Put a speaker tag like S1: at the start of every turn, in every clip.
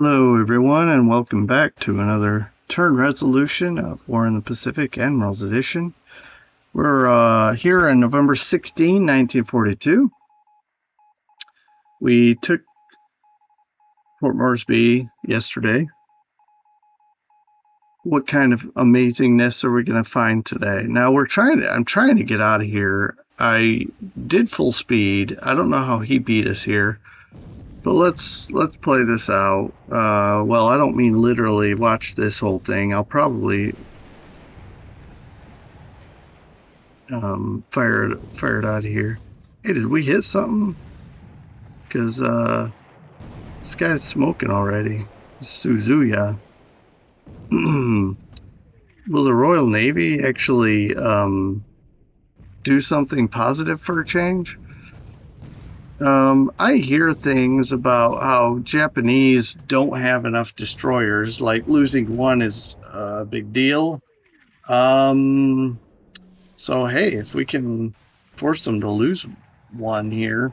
S1: Hello, everyone, and welcome back to another turn resolution of War in the Pacific, Admiral's Edition. We're here on November 16, 1942. We took Fort Moresby yesterday. What kind of amazingness are we going to find today? Now I'm trying to get out of here. I did full speed. I don't know how he beat us here. But let's play this out. Well, I don't mean literally watch this whole thing. I'll probably fire it out of here. Hey, did we hit something? Because this guy's smoking already. Suzuya. Will the Royal Navy actually do something positive for a change? I hear things about how Japanese don't have enough destroyers, like losing one is a big deal. So hey, if we can force them to lose one here,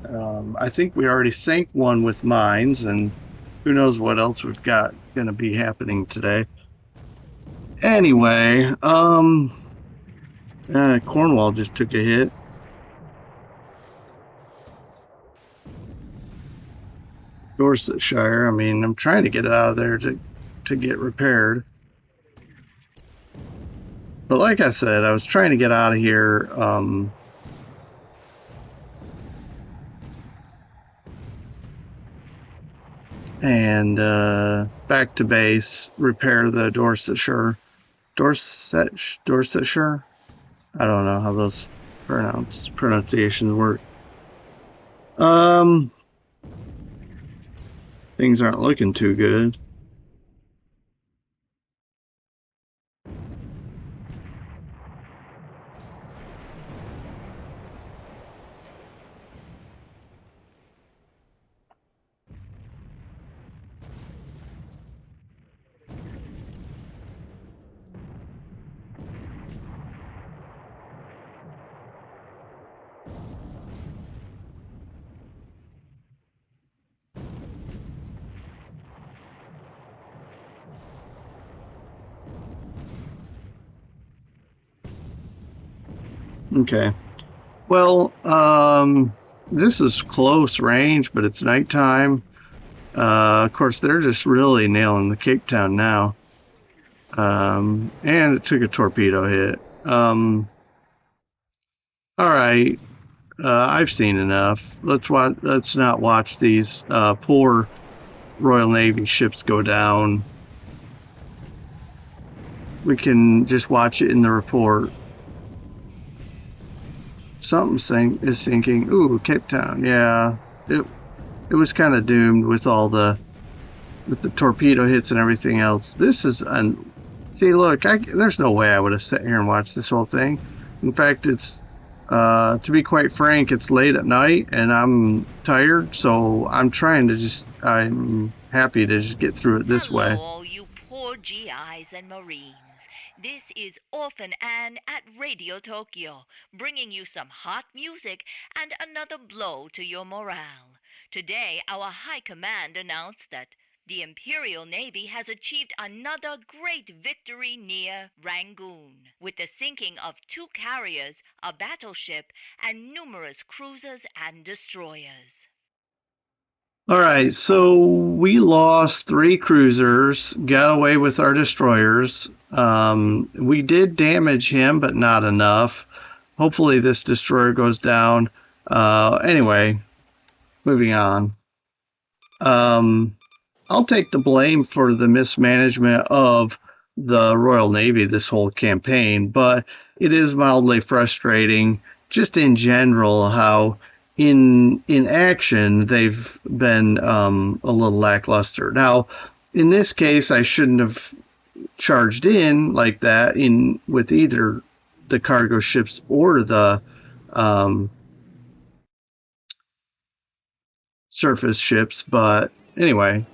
S1: I think we already sank one with mines, and who knows what else we've got going to be happening today. Anyway, Cornwall just took a hit. Dorsetshire. I mean, I'm trying to get it out of there to get repaired. But like I said, I was trying to get out of here. And back to base, repair the Dorsetshire. Dorsetshire? I don't know how those pronunciations work. Things aren't looking too good. Okay. Well, this is close range, but it's nighttime. Of course, they're just really nailing the Cape Town now. And it took a torpedo hit. All right. I've seen enough. Let's not watch these poor Royal Navy ships go down. We can just watch it in the report. Something is sinking. Ooh, Cape Town. Yeah, it was kind of doomed with all the torpedo hits and everything else. This is see, look, there's no way I would have sat here and watched this whole thing. In fact, it's to be quite frank, it's late at night and I'm tired, so I'm happy to just get through it this way.
S2: Hello, all you poor GIs and Marines. This is Orphan Ann at Radio Tokyo, bringing you some hot music and another blow to your morale. Today, our High Command announced that the Imperial Navy has achieved another great victory near Rangoon, with the sinking of 2 carriers, a battleship, and numerous cruisers and destroyers.
S1: All right, so we lost 3 cruisers, got away with our destroyers. We did damage him, but not enough. Hopefully this destroyer goes down. Anyway, moving on. I'll take the blame for the mismanagement of the Royal Navy this whole campaign, but it is mildly frustrating just in general how in action they've been a little lackluster. Now, in this case, I shouldn't have charged in like that with either the cargo ships or the surface ships, but anyway,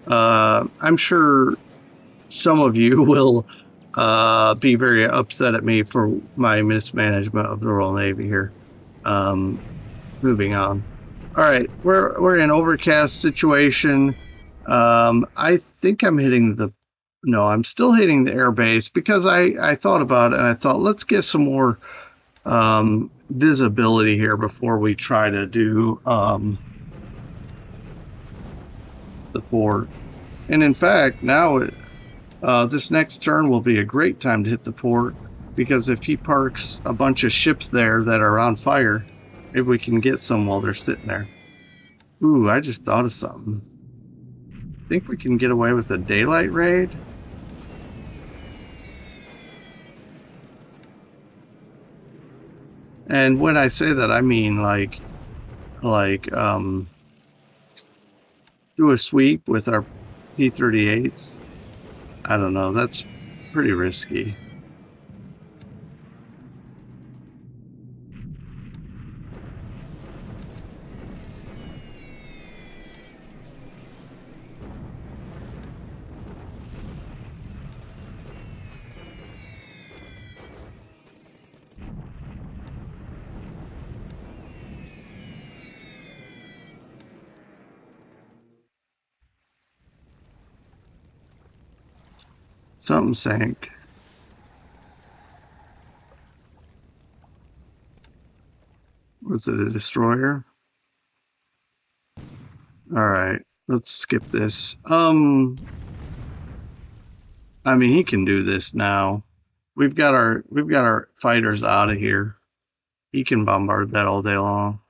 S1: I'm sure some of you will be very upset at me for my mismanagement of the Royal Navy here. Moving on. All right, we're in an overcast situation. I think I'm hitting the. No, I'm still hitting the air base because I thought about it and I thought let's get some more visibility here before we try to do the fort. And in fact, now this next turn will be a great time to hit the port because if he parks a bunch of ships there that are on fire, maybe we can get some while they're sitting there. Ooh, I just thought of something. Think we can get away with a daylight raid? And when I say that, I mean like do a sweep with our P-38s. I don't know. That's pretty risky. Something sank. Was it a destroyer? All right, let's skip this. I mean, he can do this now. We've got our fighters out of here. He can bombard that all day long.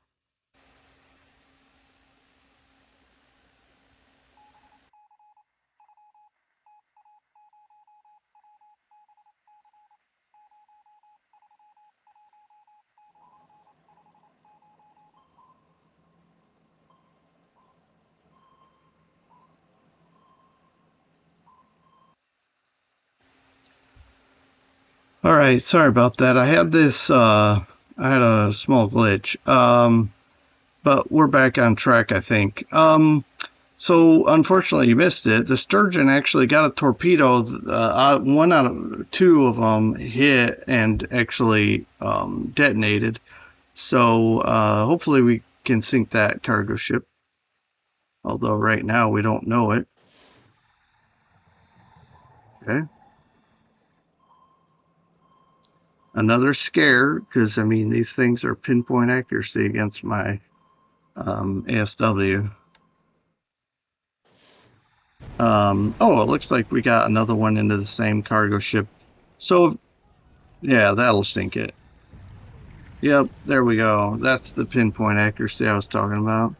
S1: All right, sorry about that. I had this. I had a small glitch. But we're back on track, I think. So unfortunately, you missed it. The Sturgeon actually got a torpedo. One out of two of them hit and actually detonated. So hopefully we can sink that cargo ship. Although right now we don't know it. Okay. Another scare, because I mean these things are pinpoint accuracy against my ASW. Oh, it looks like we got another one into the same cargo ship. So, yeah, that'll sink it. Yep, there we go. That's the pinpoint accuracy I was talking about.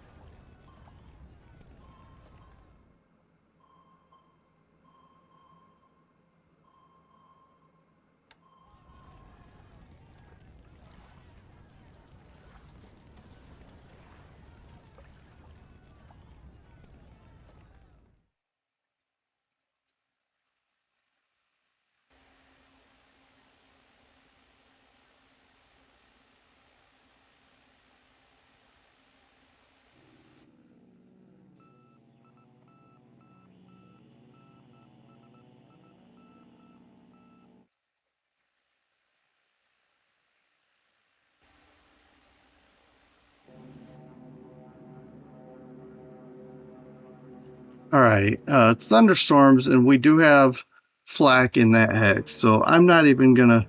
S1: All right, it's thunderstorms, and we do have flak in that hex, so I'm not even gonna.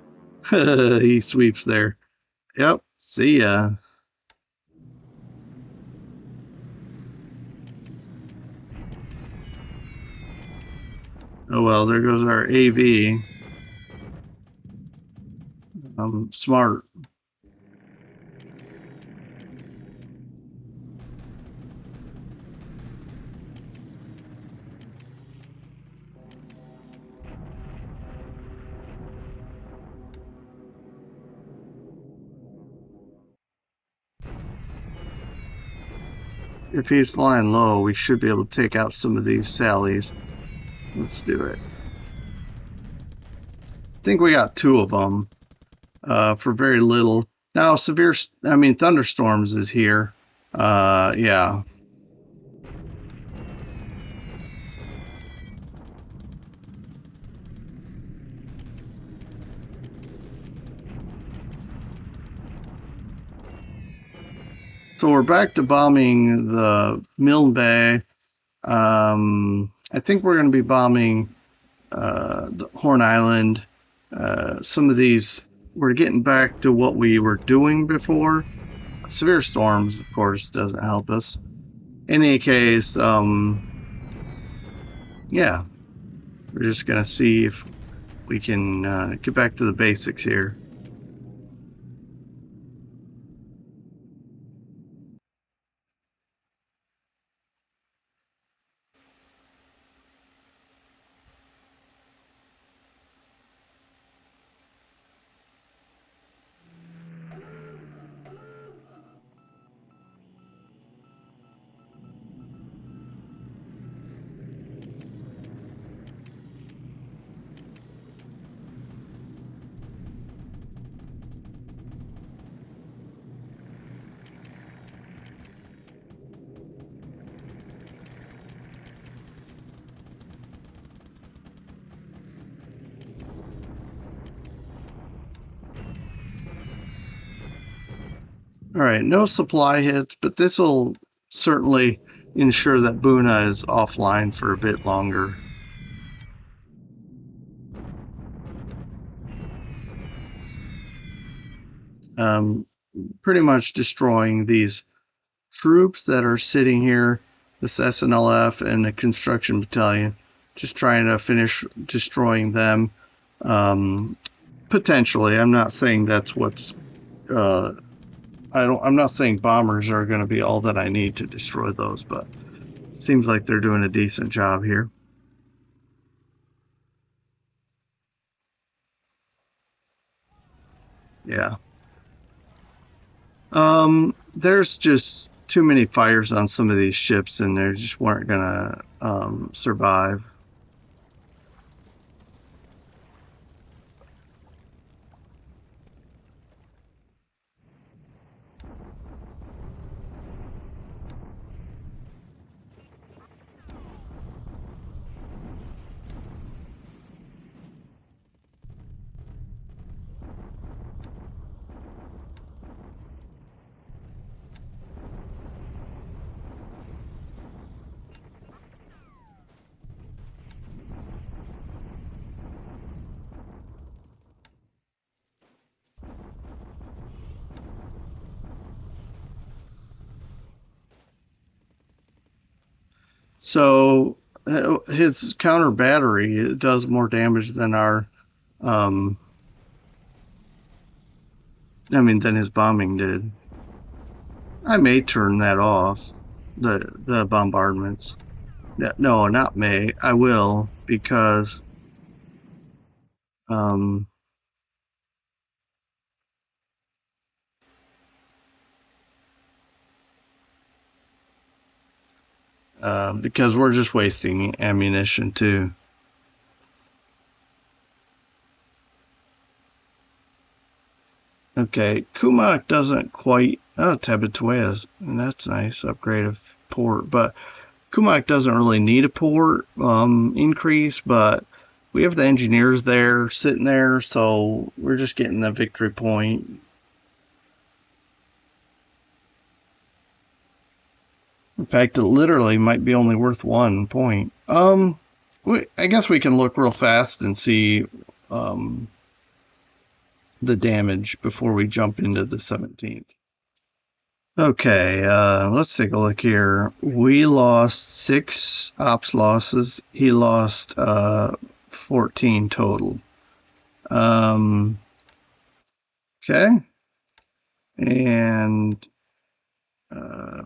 S1: He sweeps there. Yep, see ya. Oh well, there goes our AV. Smart. If he's flying low, we should be able to take out some of these Sallies. Let's do it. I think we got two of them for very little. Now, thunderstorms is here. Yeah. So we're back to bombing the Milne Bay. I think we're going to be bombing the Horn Island. Some of these, we're getting back to what we were doing before. Severe storms, of course, doesn't help us. In any case, yeah, we're just going to see if we can get back to the basics here. All right, no supply hits, but this will certainly ensure that Buna is offline for a bit longer. Um, Pretty much destroying these troops that are sitting here, this SNLF and the construction battalion, just trying to finish destroying them. Potentially, I'm not saying that's what's. I'm not saying bombers are going to be all that I need to destroy those, but it seems like they're doing a decent job here. Yeah. There's just too many fires on some of these ships, and they just weren't gonna survive. So his counter battery does more damage than our, um, than his bombing did. I may turn that off, the bombardments. No, not may. I will because um, because we're just wasting ammunition too. Okay, Kumak doesn't quite. Oh, Tabatueas, and that's nice. Upgrade of port, but Kumak doesn't really need a port increase. But we have the engineers there sitting there, so we're just getting the victory point. In fact, it literally might be only worth 1 point. I guess we can look real fast and see um, the damage before we jump into the 17th. Okay, let's take a look here. We lost 6 ops losses. He lost 14 total. Um, okay, and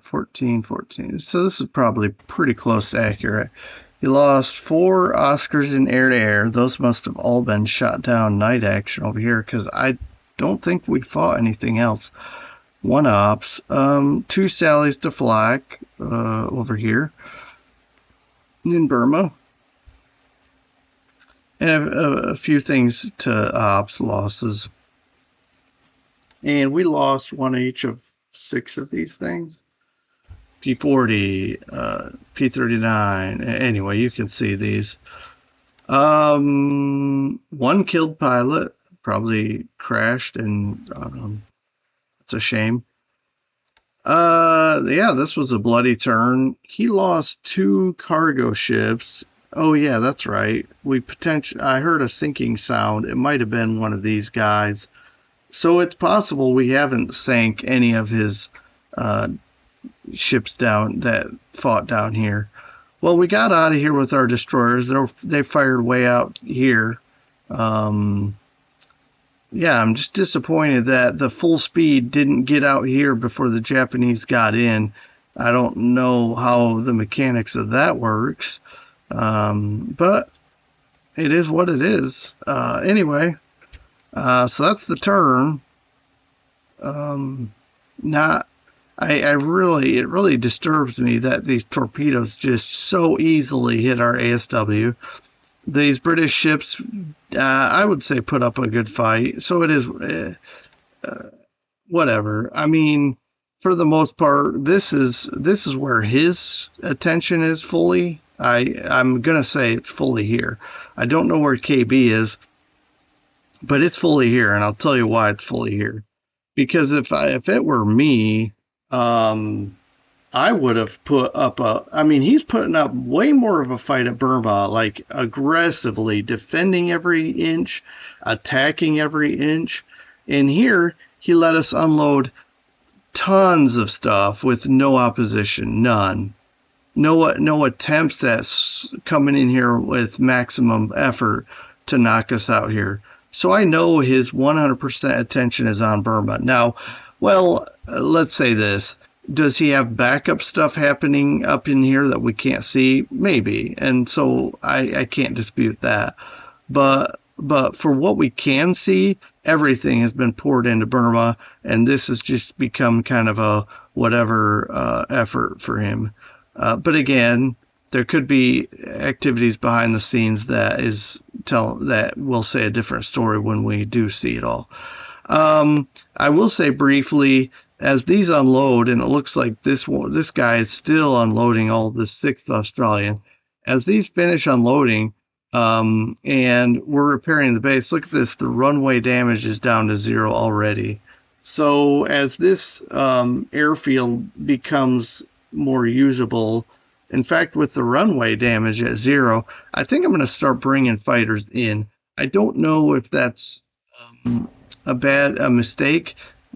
S1: 14. So this is probably pretty close to accurate. He lost 4 Oscars in air-to-air. Those must have all been shot down night action over here because I don't think we fought anything else. 1 ops, 2 sallies to flak over here in Burma, and a few things to ops losses. And we lost 1 each of 6 of these things. P40, P39. Anyway, you can see these. 1 killed pilot, probably crashed, and it's a shame. Yeah, this was a bloody turn. He lost 2 cargo ships. Oh yeah, that's right. I heard a sinking sound. It might have been one of these guys. So it's possible we haven't sank any of his uh, ships down that fought down here. Well, we got out of here with our destroyers. They fired way out here. Um, yeah, I'm just disappointed that the full speed didn't get out here before the Japanese got in. I don't know how the mechanics of that works, but it is what it is. Anyway, so that's the turn. Not, it really disturbs me that these torpedoes just so easily hit our ASW. These British ships, I would say, put up a good fight. So it is, whatever. I mean, for the most part, this is where his attention is fully. I'm gonna say it's fully here. I don't know where KB is, but it's fully here, and I'll tell you why it's fully here. Because if it were me, um, I would have put up a. I mean, he's putting up way more of a fight at Burma, like aggressively defending every inch, attacking every inch. And here, he let us unload tons of stuff with no opposition, none. No attempts at coming in here with maximum effort to knock us out here. So I know his 100% attention is on Burma. Now, well, let's say this. Does he have backup stuff happening up in here that we can't see? Maybe. And so I can't dispute that. But for what we can see, everything has been poured into Burma, and this has just become kind of a whatever effort for him. But again, there could be activities behind the scenes that will say a different story when we do see it all. I will say briefly, as these unload, and it looks like this guy is still unloading all the 6th Australian. As these finish unloading, and we're repairing the base, look at this, the runway damage is down to 0 already. So as this airfield becomes more usable, in fact, with the runway damage at 0, I think I'm going to start bringing fighters in. I don't know if that's a mistake,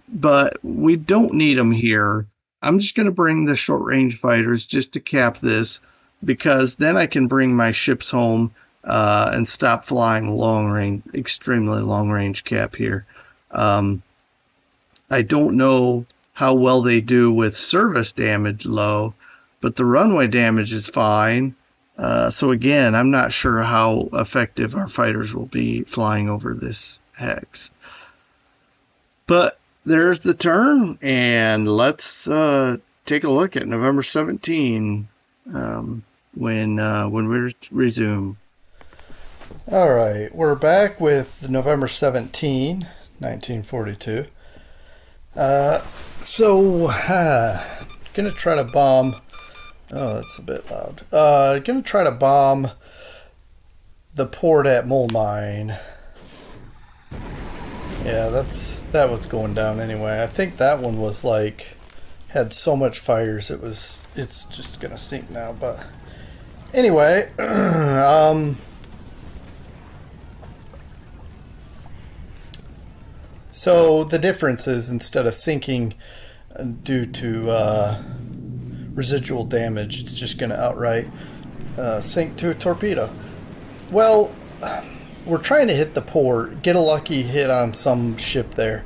S1: but we don't need them here. I'm just going to bring the short range fighters just to cap this, because then I can bring my ships home and stop flying extremely long range cap here. I don't know how well they do with service damage low, but the runway damage is fine. So again, I'm not sure how effective our fighters will be flying over this hex. But there's the turn, and let's take a look at November 17 when we resume.
S3: All right, we're back with November 17, 1942. Gonna try to bomb. Oh, that's a bit loud. Gonna try to bomb the port at Moulmein. Yeah, that was going down anyway. I think that one was had so much fires it's just gonna sink now. But anyway, so the difference is, instead of sinking due to residual damage, it's just going to outright sink to a torpedo. Well, we're trying to hit the port, get a lucky hit on some ship there,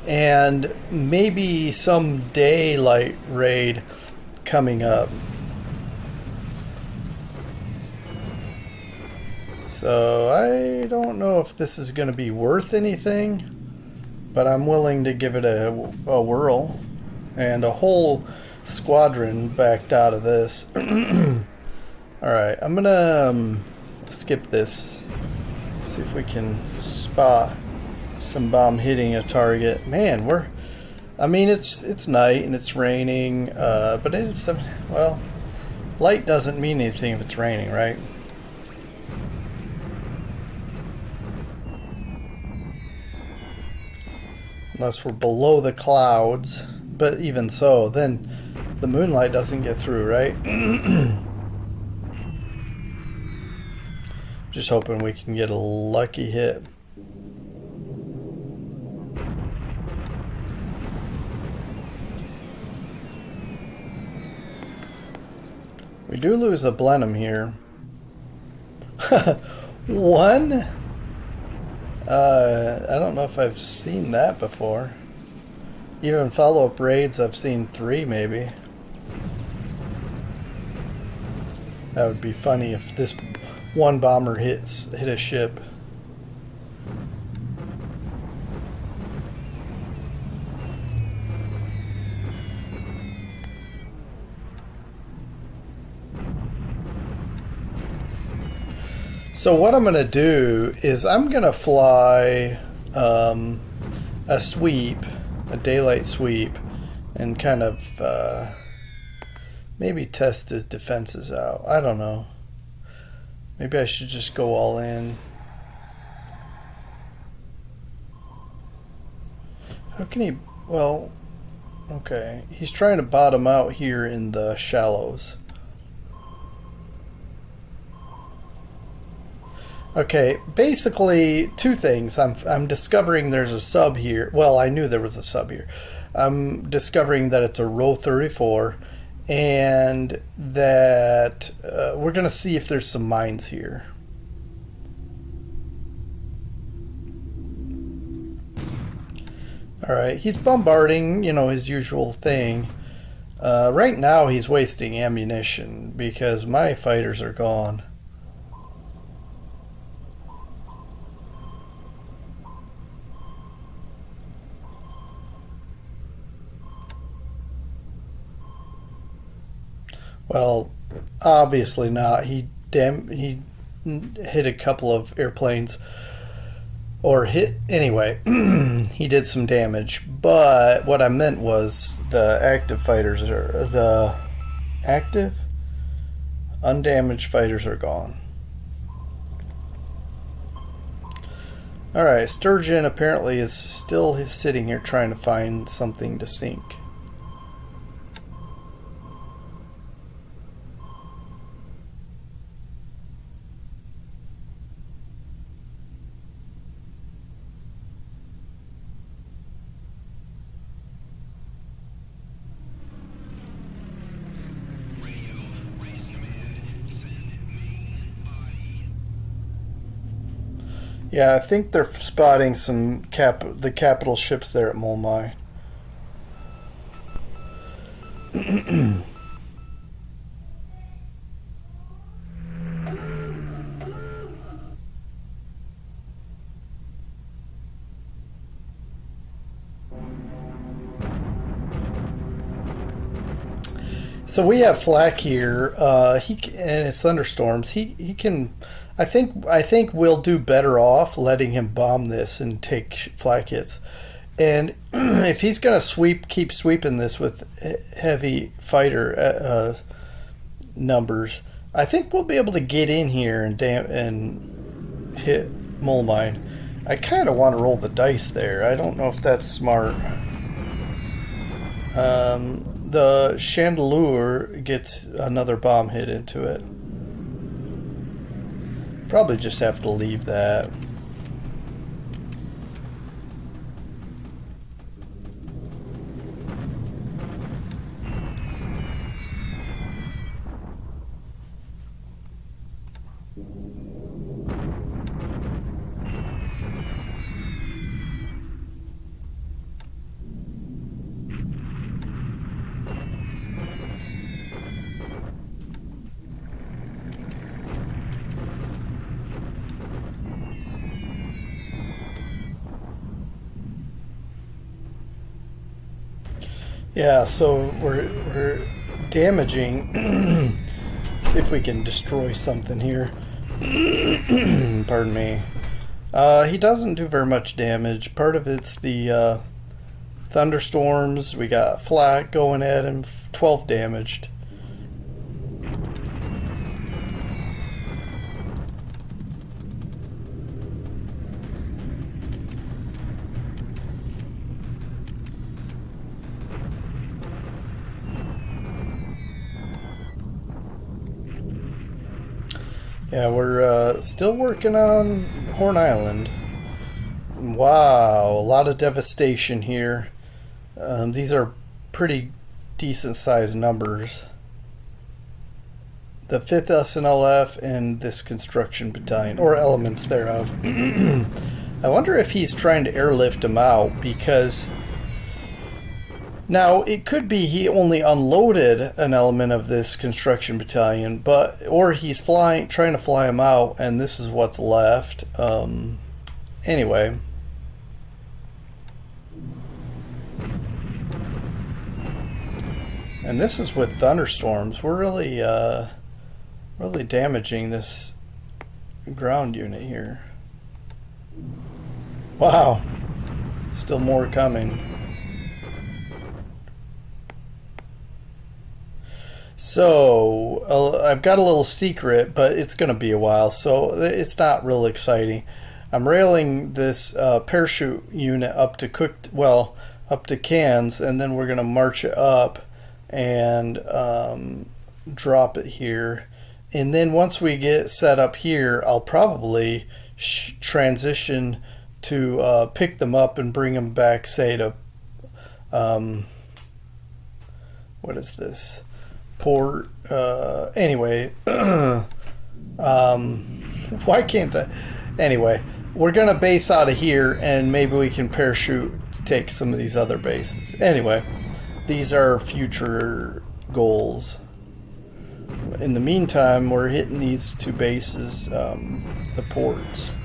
S3: and maybe some daylight raid coming up. So I don't know if this is going to be worth anything, but I'm willing to give it a whirl. And a whole squadron backed out of this. Alright, I'm gonna skip this. See if we can spot some bomb hitting a target. Man, it's night and it's raining, but it's, well, light doesn't mean anything if it's raining, right? Unless we're below the clouds, but even so, then the moonlight doesn't get through, right? Just hoping we can get a lucky hit. We do lose a Blenheim here. One? I don't know if I've seen that before. Even follow-up raids, I've seen 3 maybe. That would be funny if this one bomber hit a ship. So what I'm going to do is I'm going to fly a sweep, a daylight sweep, and kind of maybe test his defenses out. I don't know. Maybe I should just go all in. How can he... Well, okay. He's trying to bottom out here in the shallows. Okay, basically 2 things. I'm discovering there's a sub here. Well, I knew there was a sub here. I'm discovering that it's a row 34, and that we're going to see if there's some mines here. Alright, he's bombarding, you know, his usual thing. Right now he's wasting ammunition because my fighters are gone. Well, obviously not. He hit a couple of airplanes, or hit anyway. He did some damage, but what I meant was the active fighters are the active, undamaged fighters are gone. All right, Sturgeon apparently is still sitting here trying to find something to sink. Yeah, I think they're spotting some the capital ships there at Mulmai. So we have flak here. And it's thunderstorms. He can. I think we'll do better off letting him bomb this and take flak hits. And if he's gonna keep sweeping this with heavy fighter numbers, I think we'll be able to get in here and hit mole mine. I kind of want to roll the dice there. I don't know if that's smart. The Chandelure gets another bomb hit into it. Probably just have to leave that. Yeah, so we're damaging. See if we can destroy something here. Pardon me. He doesn't do very much damage. Part of it's the thunderstorms. We got flak going at him. 12 damaged. Yeah, we're still working on Horn Island. Wow, a lot of devastation here. These are pretty decent sized numbers. The 5th SNLF and this construction battalion, or elements thereof. I wonder if he's trying to airlift them out because now it could be he only unloaded an element of this construction battalion, or he's trying to fly them out, and this is what's left. Anyway. And this is with thunderstorms. We're really damaging this ground unit here. Wow. Still more coming. So, I've got a little secret, but it's going to be a while, so it's not real exciting. I'm railing this parachute unit up to cans, and then we're going to march it up and drop it here. And then once we get set up here, I'll probably transition to pick them up and bring them back, say, to what is this? Port. Anyway, why can't I? Anyway, we're going to base out of here, and maybe we can parachute to take some of these other bases. Anyway, these are future goals. In the meantime, we're hitting these two bases, the ports.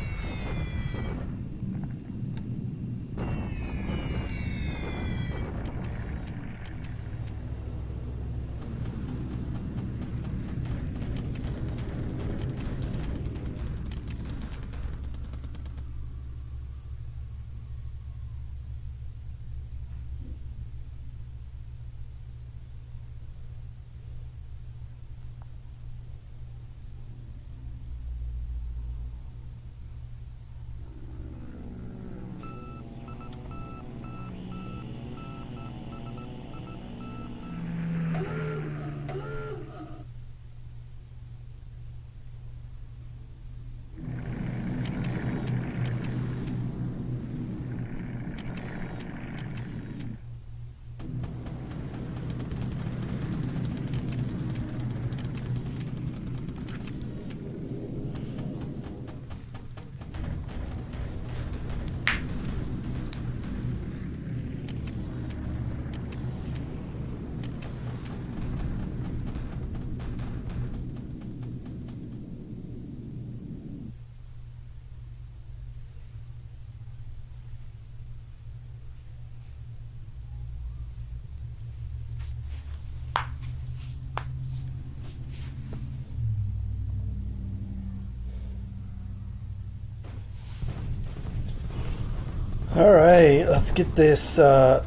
S3: All right, let's get this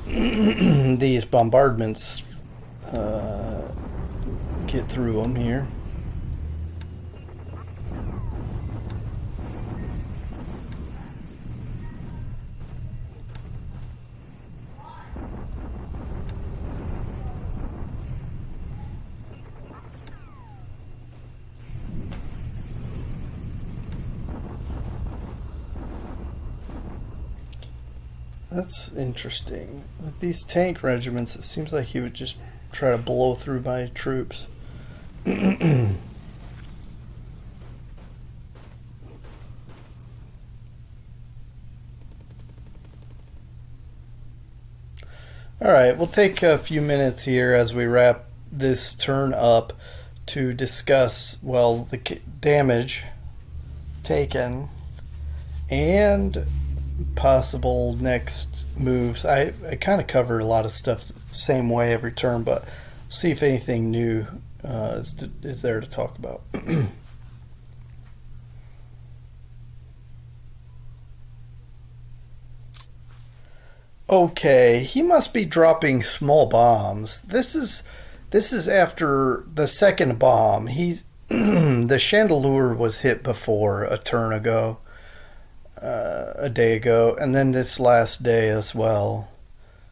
S3: these bombardments get through them here. That's interesting. With these tank regiments, it seems like he would just try to blow through my troops. Alright, we'll take a few minutes here as we wrap this turn up to discuss, well, the damage taken and possible next moves. I kind of cover a lot of stuff the same way every turn, but see if anything new is there to talk about. Okay, he must be dropping small bombs. This is after the second bomb. He's the Chandelure was hit before a turn ago. A day ago, and then this last day as well.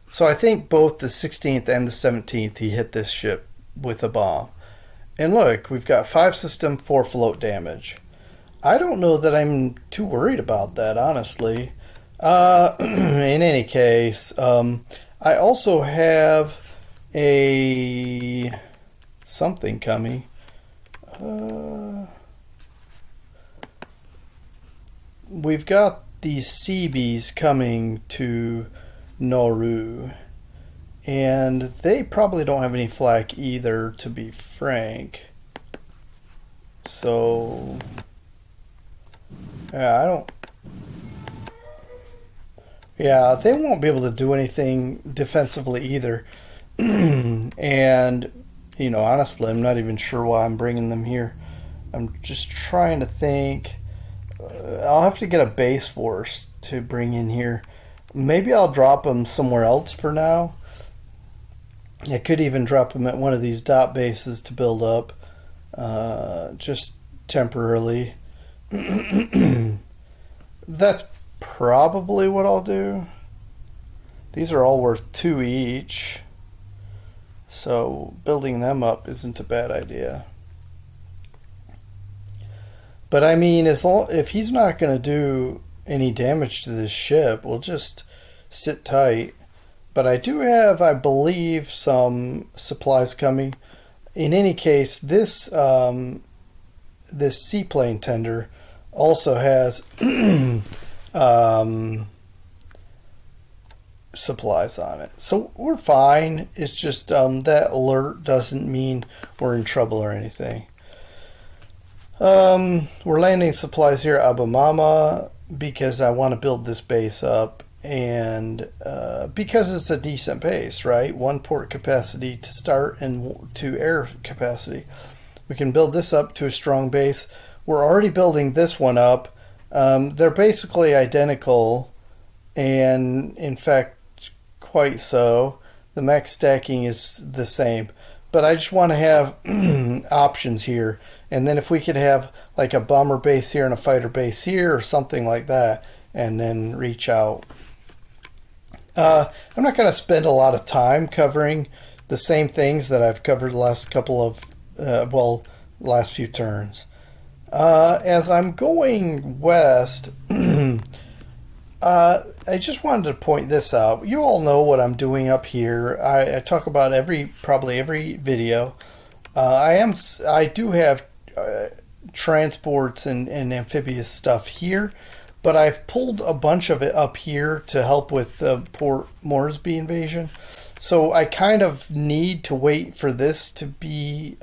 S3: So I think both the 16th and the 17th he hit this ship with a bomb. And look, we've got 5 system, 4 float damage. I don't know that I'm too worried about that, honestly. In any case, I also have a something coming. We've got these Seabees coming to Nauru, and they probably don't have any flak either, to be frank. So, yeah, I don't. Yeah, they won't be able to do anything defensively either. And, honestly, I'm not even sure why I'm bringing them here. I'm just trying to think. I'll have to get a base force to bring in here. Maybe I'll drop them somewhere else for now. I could even drop them at one of these dot bases to build up, just temporarily. That's probably what I'll do. These are all worth 2 each, so building them up isn't a bad idea. But I mean, if he's not going to do any damage to this ship, we'll just sit tight. But I do have, I believe, some supplies coming. In any case, this seaplane tender also has supplies on it. So we're fine. It's just that alert doesn't mean we're in trouble or anything. We're landing supplies here at Abamama because I want to build this base up, and because it's a decent base, right? 1 port capacity to start and 2 air capacity. We can build this up to a strong base. We're already building this one up. They're basically identical, and in fact, quite so. The max stacking is the same, but I just want to have options here. And then if we could have like a bomber base here and a fighter base here or something like that, and then reach out. I'm not going to spend a lot of time covering the same things that I've covered the last couple of, last few turns. As I'm going west, I just wanted to point this out. You all know what I'm doing up here. I talk about probably every video. I do have transports and amphibious stuff here, but I've pulled a bunch of it up here to help with the Port Moresby invasion. So I kind of need to wait for this to be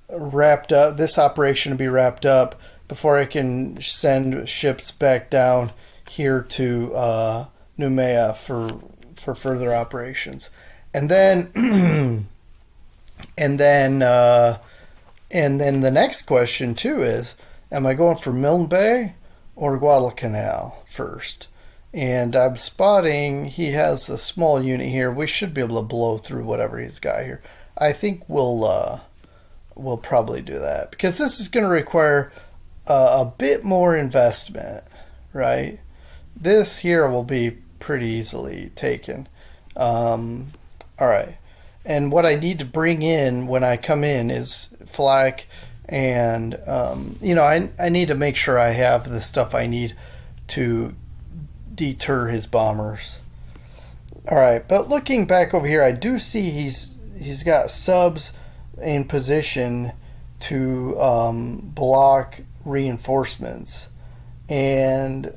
S3: wrapped up, this operation to be wrapped up, before I can send ships back down here to Noumea for further operations. And then and then the next question too is, am I going for Milne Bay or Guadalcanal first? And I'm spotting he has a small unit here. We should be able to blow through whatever he's got here. I think we'll probably do that, because this is going to require a bit more investment, right? This here will be pretty easily taken. All right. And what I need to bring in when I come in is flak, and I need to make sure I have the stuff I need to deter his bombers. All right, but looking back over here, I do see he's got subs in position to block reinforcements, and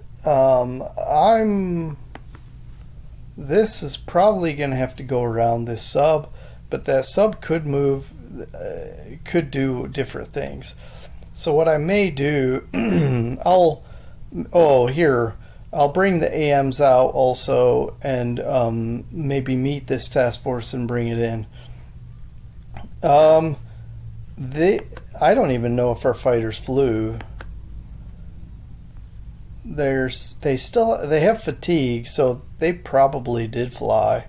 S3: this is probably going to have to go around this sub, but that sub could move, could do different things. So what I may do, I'll bring the AMs out also, and maybe meet this task force and bring it in. I don't even know if our fighters flew. They have fatigue, so they probably did fly.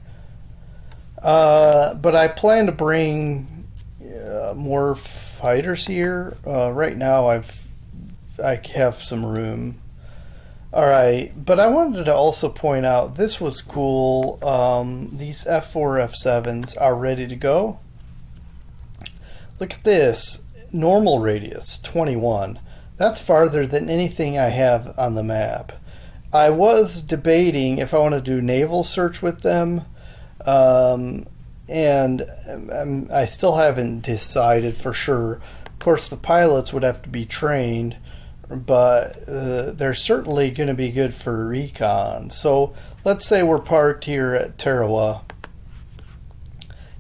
S3: But I plan to bring more fighters here. Right now I have some room. All right, but I wanted to also point out this was cool. These F4 F7s are ready to go. Look at this. Normal radius, 21. That's farther than anything I have on the map. I was debating if I want to do naval search with them, and I still haven't decided for sure. Of course, the pilots would have to be trained, but they're certainly going to be good for recon. So let's say we're parked here at Tarawa.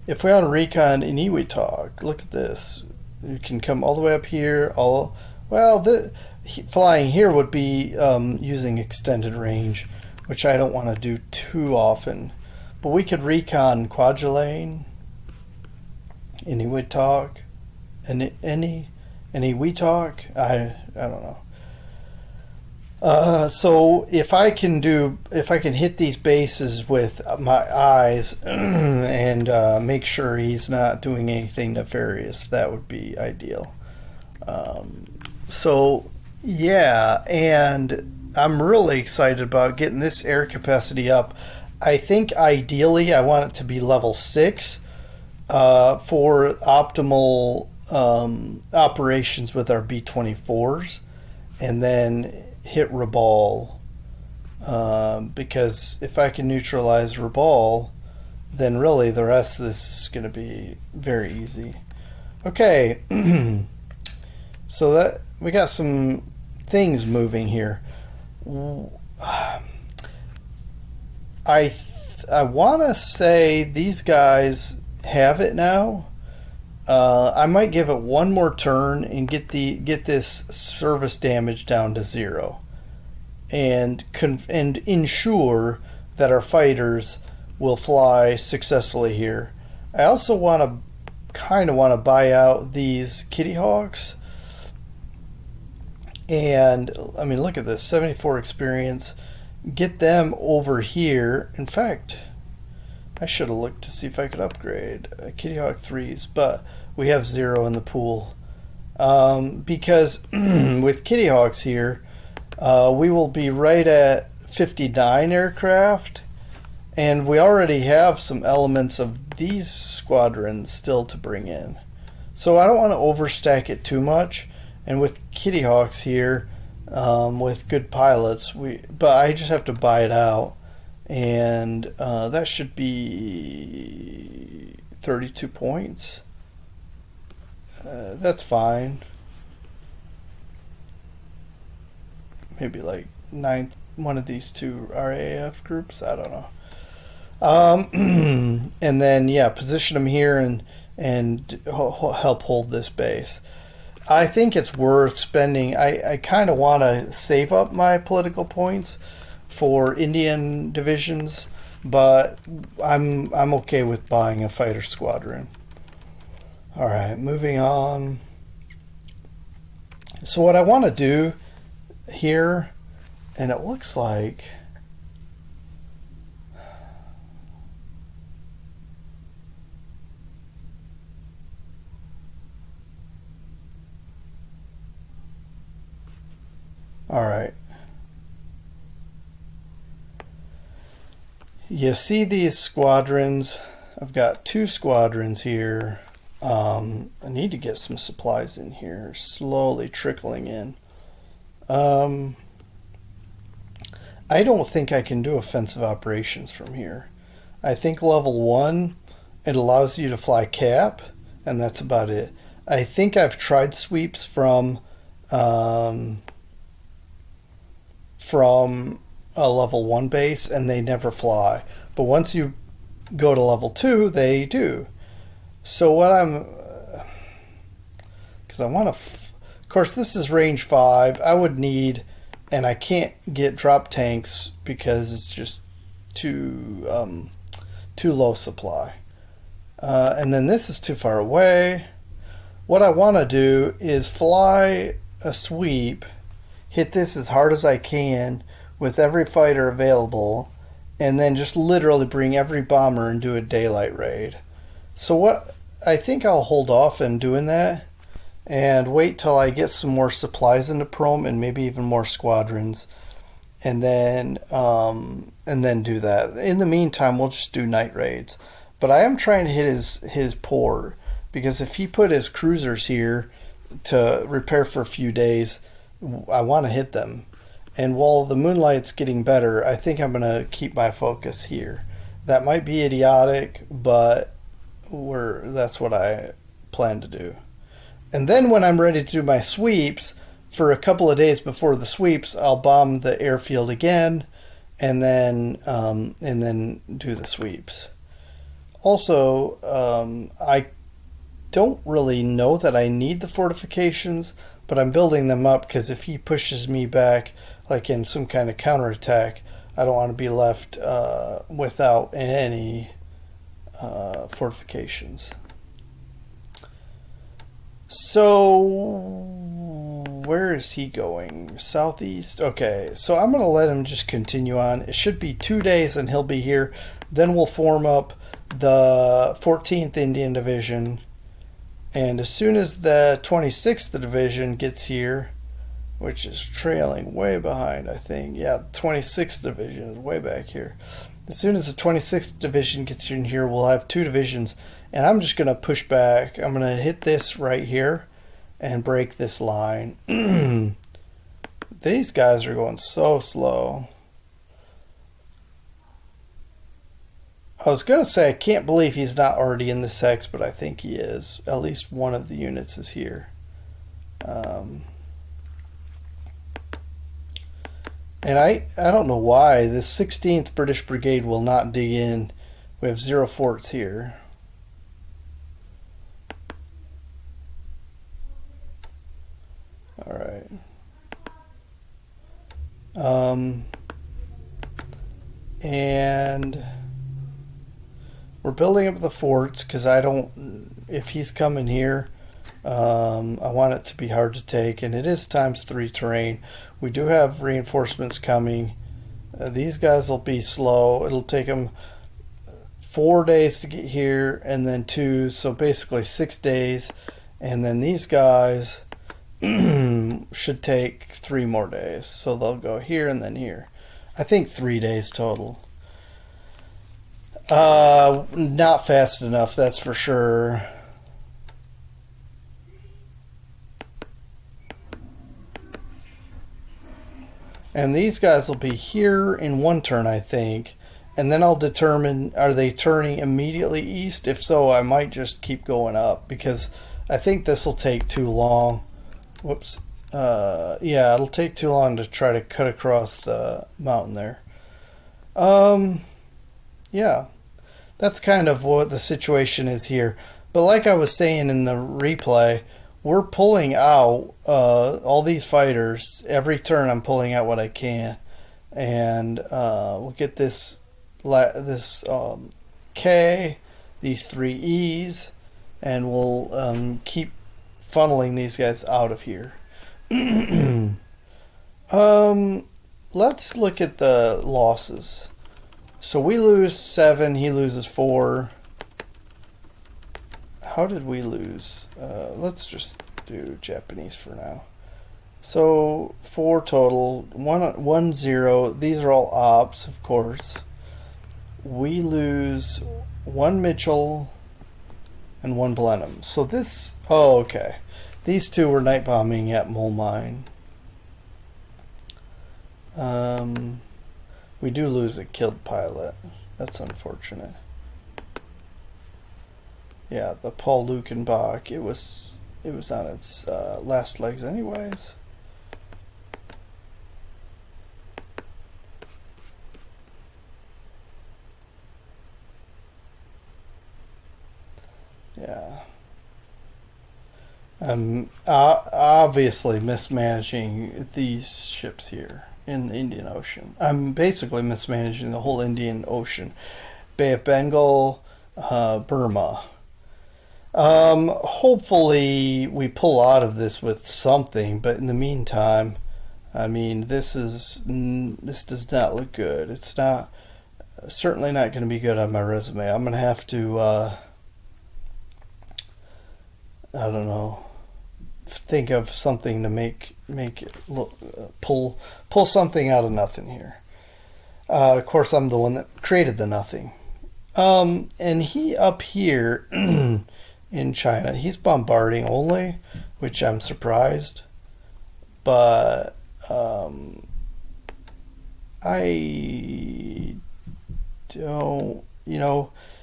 S3: If we want to recon in Iwitok, look at this. You can come all the way up here. Flying here would be using extended range, which I don't want to do too often. But we could recon Kwajalein, Iwitok, and Iwitok. I don't know. So if I can hit these bases with my eyes and make sure he's not doing anything nefarious, that would be ideal. So yeah, and I'm really excited about getting this air capacity up. I think ideally I want it to be level 6 for optimal operations with our B-24s, and then hit Rabaul, because if I can neutralize Rabaul, then really the rest of this is going to be very easy. Okay, so that we got some things moving here. I want to say these guys have it now. I might give it one more turn and get this service damage down to 0, and ensure that our fighters will fly successfully here. I also want to buy out these Kitty Hawks, and I mean, look at this, 74 experience. Get them over here. In fact, I should have looked to see if I could upgrade Kitty Hawk 3s, but we have 0 in the pool. Because with Kitty Hawks here, we will be right at 59 aircraft, and we already have some elements of these squadrons still to bring in. So I don't want to overstack it too much. And with Kitty Hawks here, with good pilots, but I just have to buy it out. And that should be 32 points. That's fine. Maybe like 9th, one of these two RAF groups. I don't know. And then position them here and help hold this base. I think it's worth spending. I kind of want to save up my political points for Indian divisions, but I'm okay with buying a fighter squadron. All right, moving on. So what I want to do here, and it looks like all right. You see these squadrons? I've got 2 squadrons here. I need to get some supplies in here, slowly trickling in. I don't think I can do offensive operations from here. I think level 1, it allows you to fly cap, and that's about it. I think I've tried sweeps from a level 1 base, and they never fly. But once you go to level 2, they do. So what because I want to, of course this is range 5, I would need, and I can't get drop tanks because it's just too low supply. And then this is too far away. What I want to do is fly a sweep, hit this as hard as I can with every fighter available, and then just literally bring every bomber and do a daylight raid. So what I think I'll hold off in doing that and wait till I get some more supplies into Prom and maybe even more squadrons, and then do that. In the meantime, we'll just do night raids. But I am trying to hit his port, Because if he put his cruisers here to repair for a few days, I want to hit them. And while the moonlight's getting better, I think I'm going to keep my focus here. That might be idiotic, but that's what I plan to do. And then when I'm ready to do my sweeps, for a couple of days before the sweeps, I'll bomb the airfield again, and then do the sweeps. Also, I don't really know that I need the fortifications, but I'm building them up because if he pushes me back, like in some kind of counterattack, I don't want to be left without any fortifications. So, where is he going? Southeast? Okay, so I'm going to let him just continue on. It should be 2 days and he'll be here. Then we'll form up the 14th Indian Division. And as soon as the 26th Division gets here, which is trailing way behind, I think. Yeah, 26th Division is way back here. As soon as the 26th Division gets in here, we'll have 2 divisions. And I'm just going to push back. I'm going to hit this right here and break this line. These guys are going so slow. I was going to say I can't believe he's not already in the sex, but I think he is. At least one of the units is here. And I don't know why the 16th British Brigade will not dig in. We have 0 forts here. All right. And we're building up the forts because if he's coming here, I want it to be hard to take, and it is ×3 terrain. We do have reinforcements coming. These guys will be slow. It'll take them 4 days to get here, and then 2, so basically 6 days. And then these guys should take 3 more days, so they'll go here and then here. I think 3 days total. Not fast enough, that's for sure. And these guys will be here in 1 turn, I think. And then I'll determine, are they turning immediately east? If so, I might just keep going up, because I think this will take too long. Whoops. Yeah, it'll take too long to try to cut across the mountain there. Yeah. That's kind of what the situation is here. But like I was saying in the replay, we're pulling out all these fighters. Every turn I'm pulling out what I can. And we'll get this K, these 3 E's, and we'll keep funneling these guys out of here. Let's look at the losses. So we lose 7, he loses 4. How did we lose? Let's just do Japanese for now. So 4 total, 1 0. These are all ops, of course. We lose 1 Mitchell and 1 Blenheim. So this, oh, okay. These 2 were night bombing at Mole Mine. We do lose a killed pilot. That's unfortunate. Yeah, the Paul Lukenbach, it was on its last legs anyways. Yeah. I'm obviously mismanaging these ships here in the Indian Ocean. I'm basically mismanaging the whole Indian Ocean. Bay of Bengal, Burma. Hopefully we pull out of this with something, but in the meantime, I mean, this does not look good. It's not, certainly not going to be good on my resume. I'm going to have to, I don't know, think of something to make it look, pull something out of nothing here. Of course, I'm the one that created the nothing. And he up here in China. He's bombarding only, which I'm surprised. But I don't,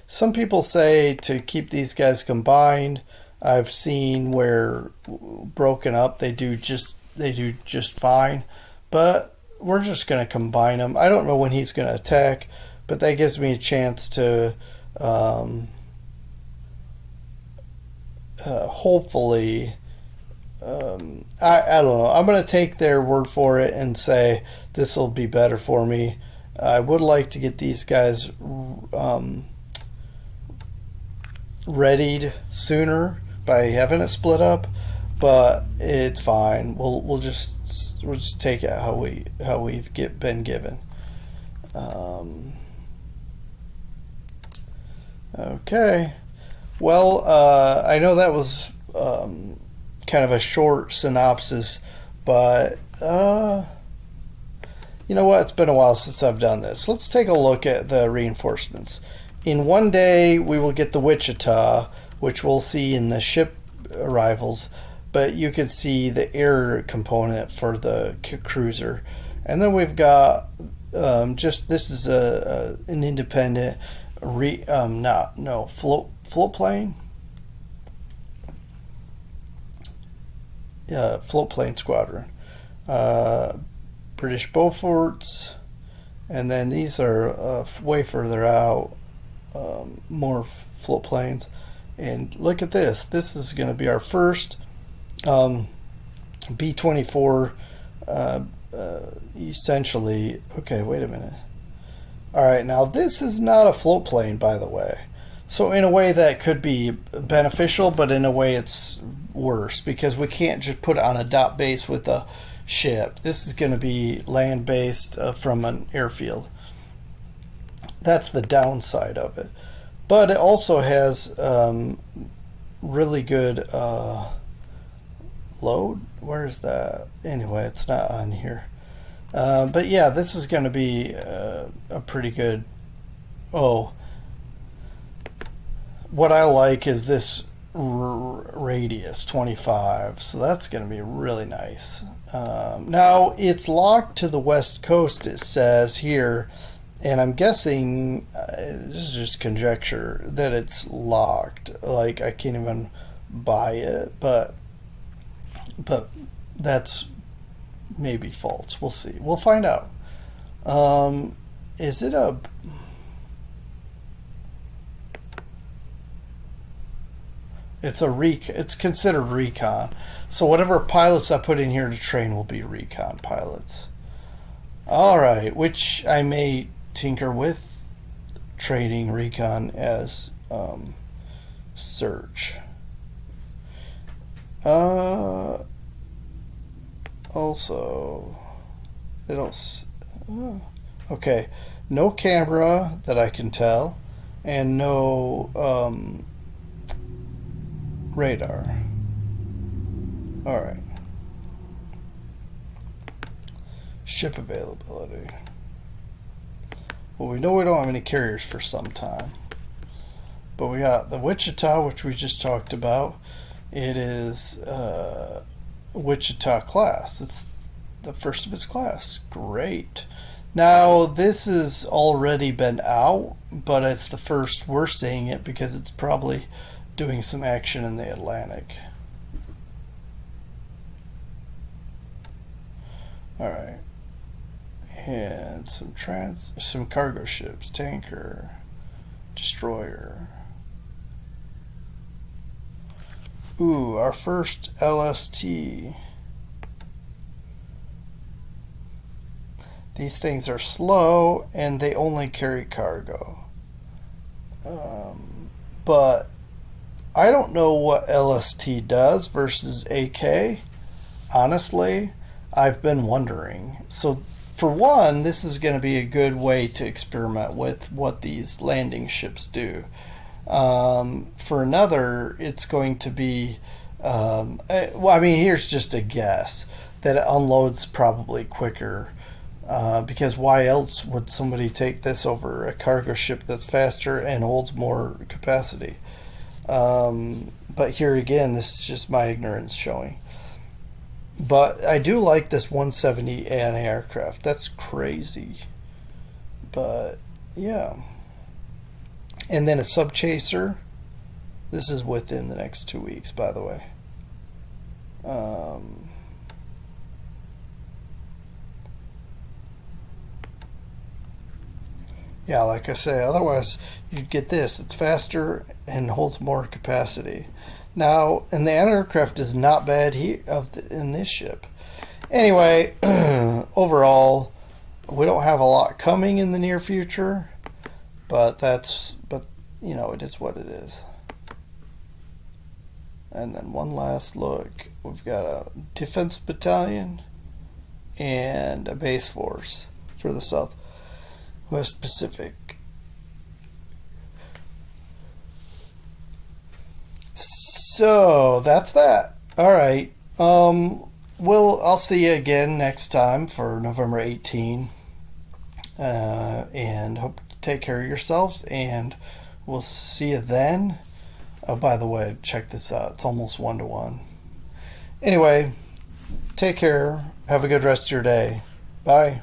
S3: some people say to keep these guys combined. I've seen where broken up they do just fine, but we're just going to combine them. I don't know when he's going to attack, but that gives me a chance to hopefully. I don't know. I'm going to take their word for it and say this will be better for me. I would like to get these guys readied sooner by having it split up, but it's fine. We'll just take it how we've been given. Okay. Well, I know that was kind of a short synopsis, but you know what? It's been a while since I've done this. Let's take a look at the reinforcements. In one day, we will get the Wichita, which we'll see in the ship arrivals, but you could see the air component for the cruiser. And then we've got this is an independent float plane. Float plane squadron. British Beauforts, and then these are way further out, more float planes. And look at this. This is going to be our first B-24, essentially. Okay, wait a minute. All right, now this is not a float plane, by the way. So in a way that could be beneficial, but in a way it's worse because we can't just put it on a dot base with a ship. This is going to be land-based from an airfield. That's the downside of it. But it also has really good load. Where's that? Anyway, it's not on here. But yeah, this is going to be a pretty good... what I like is this radius 25, so that's going to be really nice. Now it's locked to the west coast, it says here, and I'm guessing this is just conjecture that it's locked. Like I can't even buy it, but that's maybe false. We'll see. We'll find out. Is it a... It's considered recon. So whatever pilots I put in here to train will be recon pilots. All right, which I may tinker with training recon as search. Also, they don't. Okay, no camera that I can tell, and no radar. All right. Ship availability. Well, we know we don't have any carriers for some time. But we got the Wichita, which we just talked about. It is Wichita class. It's the first of its class. Great. Now, this has already been out, but it's the first we're seeing it because it's probably doing some action in the Atlantic. All right. And some cargo ships, tanker, destroyer. Ooh, our first LST. These things are slow and they only carry cargo. But I don't know what LST does versus AK. Honestly, I've been wondering. So for one, this is going to be a good way to experiment with what these landing ships do. For another, it's going to be, here's just a guess that it unloads probably quicker. Because why else would somebody take this over a cargo ship that's faster and holds more capacity? But here again, this is just my ignorance showing. But I do like this 170 anti-aircraft. That's crazy. But yeah. And then a Subchaser. This is within the next 2 weeks, by the way. Yeah, like I say, otherwise you'd get this. It's faster and holds more capacity. Now, and the anti-aircraft is not bad in this ship. Anyway, overall, we don't have a lot coming in the near future, but it is what it is. And then one last look. We've got a defense battalion and a base force for the Southwest Pacific. So that's that. All right. I'll see you again next time for November 18. And hope you take care of yourselves, and we'll see you then. Oh, by the way, check this out. It's almost 1-to-1. Anyway, take care. Have a good rest of your day. Bye.